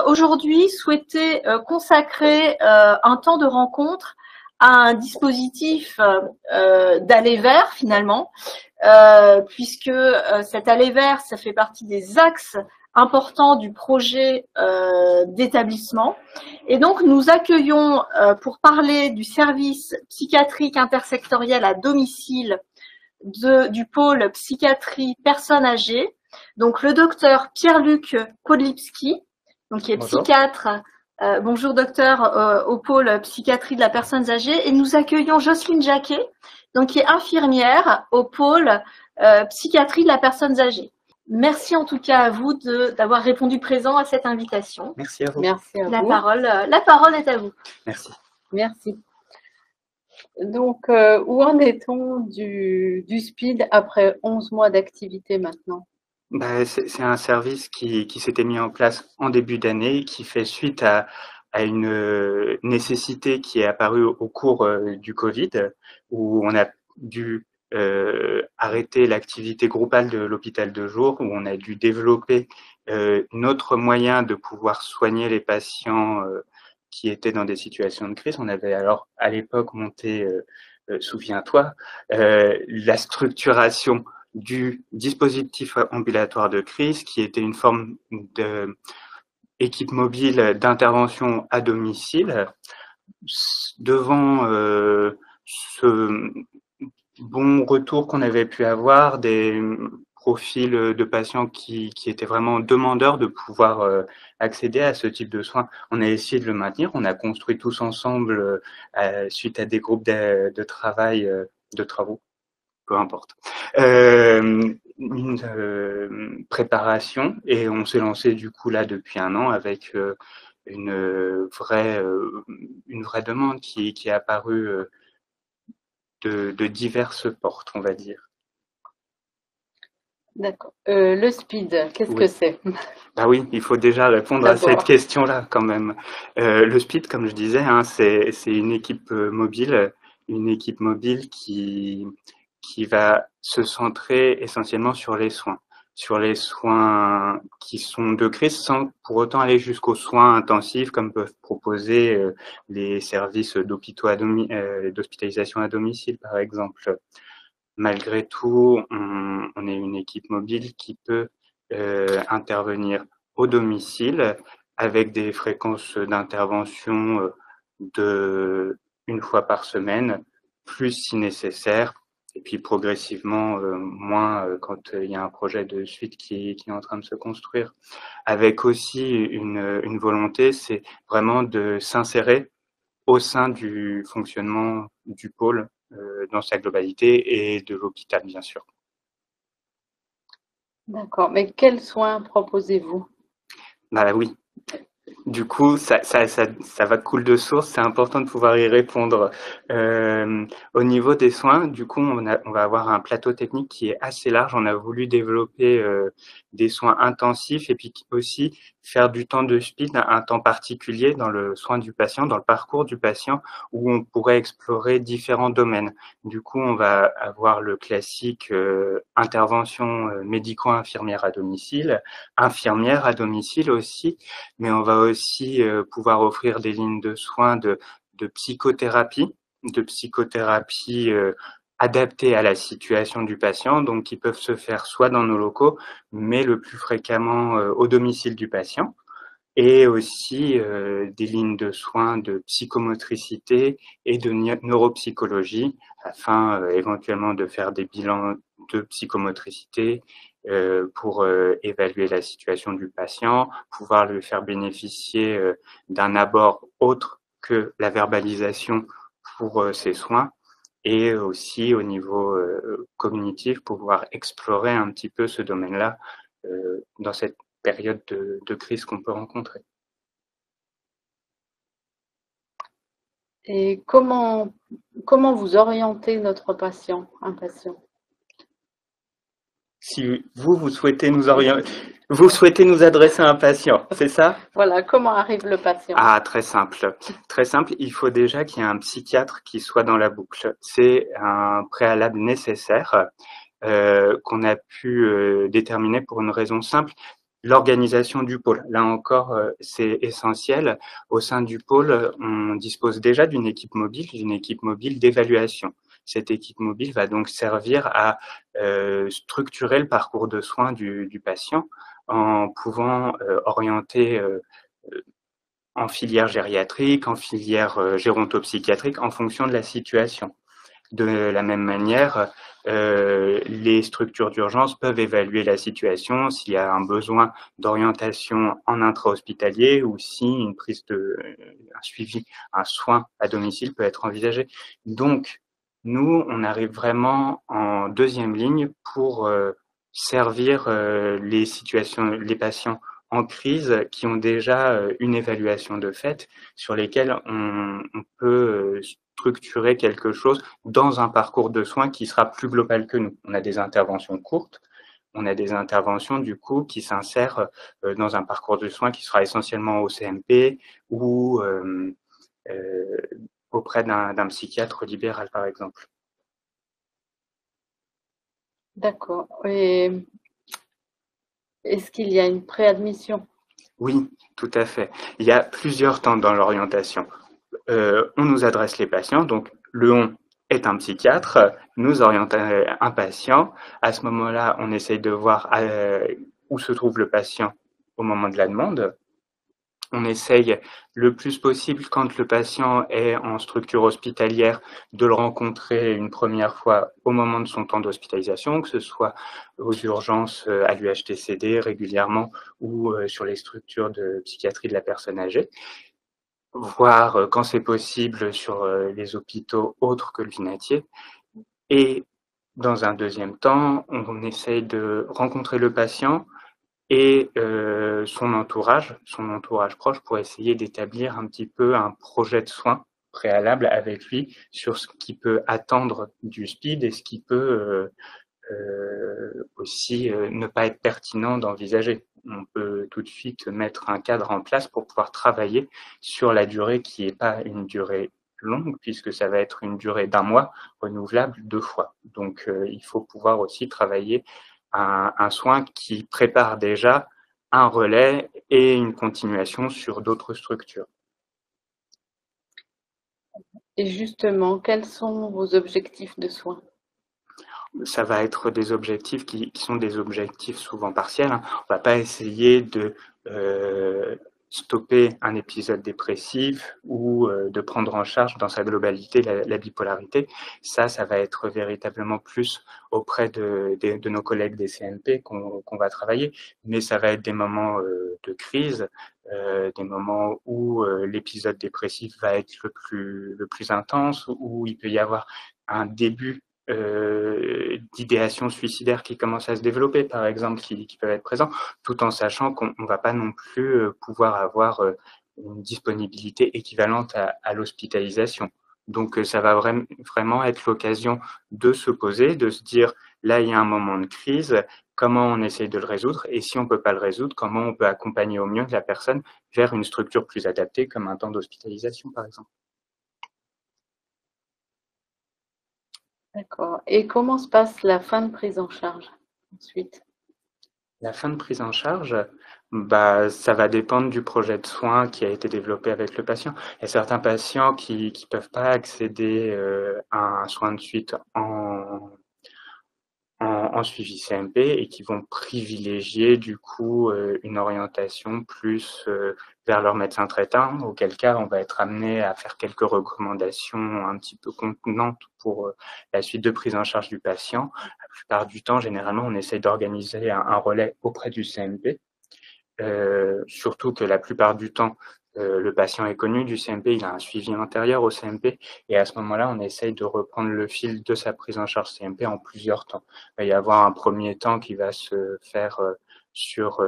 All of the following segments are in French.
aujourd'hui souhaité consacrer un temps de rencontre à un dispositif d'aller vers finalement, puisque cet aller vers, ça fait partie des axes importants du projet d'établissement. Et donc, nous accueillons pour parler du service psychiatrique intersectoriel à domicile du pôle psychiatrie personnes âgées, donc le docteur Pierre-Luc Podlipski, donc qui est Bonjour. psychiatre. Bonjour docteur, au pôle psychiatrie de la personnes âgées. Et nous accueillons Jocelyne Jacquet, donc qui est infirmière au pôle psychiatrie de la personnes âgées. Merci en tout cas à vous d'avoir répondu présent à cette invitation. Merci à vous. Merci à vous. La parole est à vous. Merci. Merci. Donc, où en est-on du SPID après 11 mois d'activité maintenant? C'est un service qui s'était mis en place en début d'année, qui fait suite à une nécessité qui est apparue au cours du Covid, où on a dû arrêter l'activité groupale de l'hôpital de jour, où on a dû développer notre moyen de pouvoir soigner les patients qui étaient dans des situations de crise. On avait alors à l'époque monté, souviens-toi, la structuration du dispositif ambulatoire de crise, qui était une forme d'équipe mobile d'intervention à domicile. Devant ce bon retour qu'on avait pu avoir, des profils de patients qui étaient vraiment demandeurs de pouvoir accéder à ce type de soins, on a essayé de le maintenir. On a construit tous ensemble, suite à des groupes de travail, de travaux, peu importe, une préparation, et on s'est lancé du coup là depuis un an avec une vraie demande qui est apparue de diverses portes, on va dire. D'accord. Le SPID, qu'est-ce que c'est? Bah oui, il faut déjà répondre à cette question-là quand même. Le SPID, comme je disais, hein, c'est une équipe mobile, qui va se centrer essentiellement sur les soins qui sont de crise, sans pour autant aller jusqu'aux soins intensifs comme peuvent proposer les services d'hospitalisation à domicile, par exemple. Malgré tout, on est une équipe mobile qui peut intervenir au domicile avec des fréquences d'intervention de une fois par semaine, plus si nécessaire, et puis progressivement moins quand il y a un projet de suite qui est en train de se construire. Avec aussi une volonté, c'est vraiment de s'insérer au sein du fonctionnement du pôle dans sa globalité, et de l'hôpital, bien sûr. D'accord, mais quels soins proposez-vous? Bah oui. Du coup, ça va couler de source, c'est important de pouvoir y répondre. Au niveau des soins, du coup, on va avoir un plateau technique qui est assez large. On a voulu développer des soins intensifs, et puis aussi faire du temps de SPID un temps particulier dans le soin du patient, dans le parcours du patient, où on pourrait explorer différents domaines. Du coup, on va avoir le classique intervention médico-infirmière à domicile, infirmière à domicile aussi, mais on va aussi pouvoir offrir des lignes de soins de psychothérapie, adaptées à la situation du patient, donc qui peuvent se faire soit dans nos locaux, mais le plus fréquemment au domicile du patient, et aussi des lignes de soins de psychomotricité et de neuropsychologie, afin éventuellement de faire des bilans de psychomotricité pour évaluer la situation du patient, pouvoir lui faire bénéficier d'un abord autre que la verbalisation pour ses soins, et aussi au niveau cognitif, pouvoir explorer un petit peu ce domaine-là dans cette période de crise qu'on peut rencontrer. Et comment vous orientez un patient? Si vous souhaitez nous orienter, vous souhaitez nous adresser à un patient, c'est ça? Voilà, comment arrive le patient? Ah, très simple. Très simple, il faut déjà qu'il y ait un psychiatre qui soit dans la boucle. C'est un préalable nécessaire qu'on a pu déterminer pour une raison simple. L'organisation du pôle, là encore, c'est essentiel. Au sein du pôle, on dispose déjà d'une équipe mobile d'évaluation. Cette équipe mobile va donc servir à structurer le parcours de soins du patient en pouvant orienter en filière gériatrique, en filière gérontopsychiatrique en fonction de la situation. De la même manière, les structures d'urgence peuvent évaluer la situation s'il y a un besoin d'orientation en intra-hospitalier ou si un suivi, un soin à domicile peut être envisagé. Donc, nous, on arrive vraiment en deuxième ligne pour servir les patients en crise qui ont déjà une évaluation de fait sur lesquelles on peut structurer quelque chose dans un parcours de soins qui sera plus global que nous. On a des interventions courtes, on a des interventions du coup qui s'insèrent dans un parcours de soins qui sera essentiellement au CMP ou auprès d'un psychiatre libéral par exemple. D'accord. Et est-ce qu'il y a une préadmission? Oui, tout à fait. Il y a plusieurs temps dans l'orientation. On nous adresse les patients, donc le on est un psychiatre, nous oriente un patient. À ce moment-là, on essaye de voir où se trouve le patient au moment de la demande. On essaye le plus possible, quand le patient est en structure hospitalière, de le rencontrer une première fois au moment de son temps d'hospitalisation, que ce soit aux urgences à l'UHTCD régulièrement ou sur les structures de psychiatrie de la personne âgée, voire quand c'est possible sur les hôpitaux autres que le Vinatier. Et dans un deuxième temps, on essaye de rencontrer le patient et son entourage proche, pour essayer d'établir un petit peu un projet de soins préalable avec lui sur ce qui peut attendre du SPID et ce qui peut aussi ne pas être pertinent d'envisager. On peut tout de suite mettre un cadre en place pour pouvoir travailler sur la durée qui n'est pas une durée longue, puisque ça va être une durée d'un mois renouvelable 2 fois. Donc il faut pouvoir aussi travailler un soin qui prépare déjà un relais et une continuation sur d'autres structures. Et justement, quels sont vos objectifs de soins? Ça va être des objectifs qui sont des objectifs souvent partiels. On va pas essayer de stopper un épisode dépressif ou de prendre en charge dans sa globalité la bipolarité. Ça va être véritablement plus auprès de nos collègues des CNP qu'on va travailler, mais ça va être des moments de crise, des moments où l'épisode dépressif va être le plus intense, où il peut y avoir un début d'idéation suicidaire qui commencent à se développer, par exemple, qui peuvent être présents, tout en sachant qu'on ne va pas non plus pouvoir avoir une disponibilité équivalente à l'hospitalisation. Donc ça va vraiment être l'occasion de se poser, de se dire, là, il y a un moment de crise, comment on essaye de le résoudre, et si on ne peut pas le résoudre, comment on peut accompagner au mieux la personne vers une structure plus adaptée, comme un temps d'hospitalisation, par exemple. D'accord. Et comment se passe la fin de prise en charge ensuite? La fin de prise en charge, ça va dépendre du projet de soins qui a été développé avec le patient. Il y a certains patients qui peuvent pas accéder à un soin de suite en suivi CMP et qui vont privilégier du coup une orientation plus vers leur médecin traitant, auquel cas on va être amené à faire quelques recommandations un petit peu contenantes pour la suite de prise en charge du patient. La plupart du temps, généralement, on essaye d'organiser un relais auprès du CMP, surtout que la plupart du temps, le patient est connu du CMP, il a un suivi antérieur au CMP, et à ce moment-là, on essaye de reprendre le fil de sa prise en charge CMP en plusieurs temps. Il va y avoir un premier temps qui va se faire sur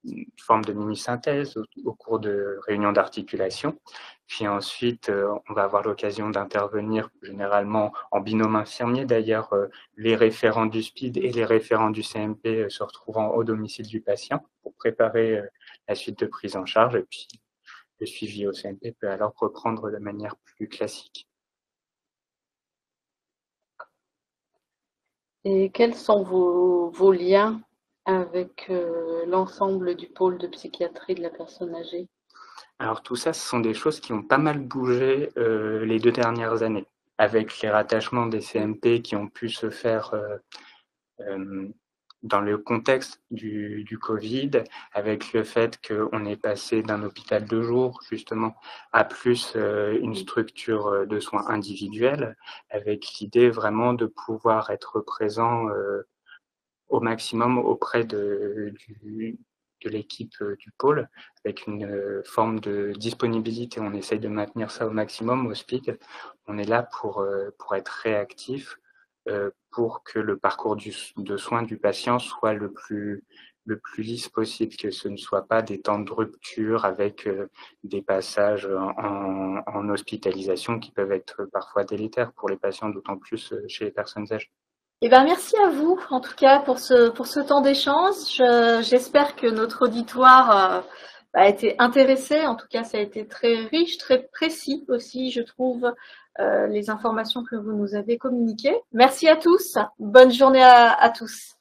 une forme de mini-synthèse au cours de réunions d'articulation. Puis ensuite, on va avoir l'occasion d'intervenir généralement en binôme infirmier. D'ailleurs, les référents du SPID et les référents du CMP se retrouvant au domicile du patient pour préparer la suite de prise en charge. Et puis, le suivi au CMP peut alors reprendre de manière plus classique. Et quels sont vos liens avec l'ensemble du pôle de psychiatrie de la personne âgée? Alors tout ça, ce sont des choses qui ont pas mal bougé les 2 dernières années, avec les rattachements des CMP qui ont pu se faire dans le contexte du Covid, avec le fait qu'on est passé d'un hôpital de jour, justement, à plus une structure de soins individuels, avec l'idée vraiment de pouvoir être présent au maximum auprès de l'équipe du pôle, avec une forme de disponibilité. On essaye de maintenir ça au maximum au SPIC. On est là pour être réactif, pour que le parcours de soins du patient soit le plus lisse possible, que ce ne soit pas des temps de rupture avec des passages en hospitalisation qui peuvent être parfois délétères pour les patients, d'autant plus chez les personnes âgées. Eh ben, merci à vous, en tout cas, pour ce temps d'échange. J'espère que notre auditoire a été intéressé. En tout cas, ça a été très riche, très précis aussi, je trouve, les informations que vous nous avez communiquées. Merci à tous. Bonne journée à tous.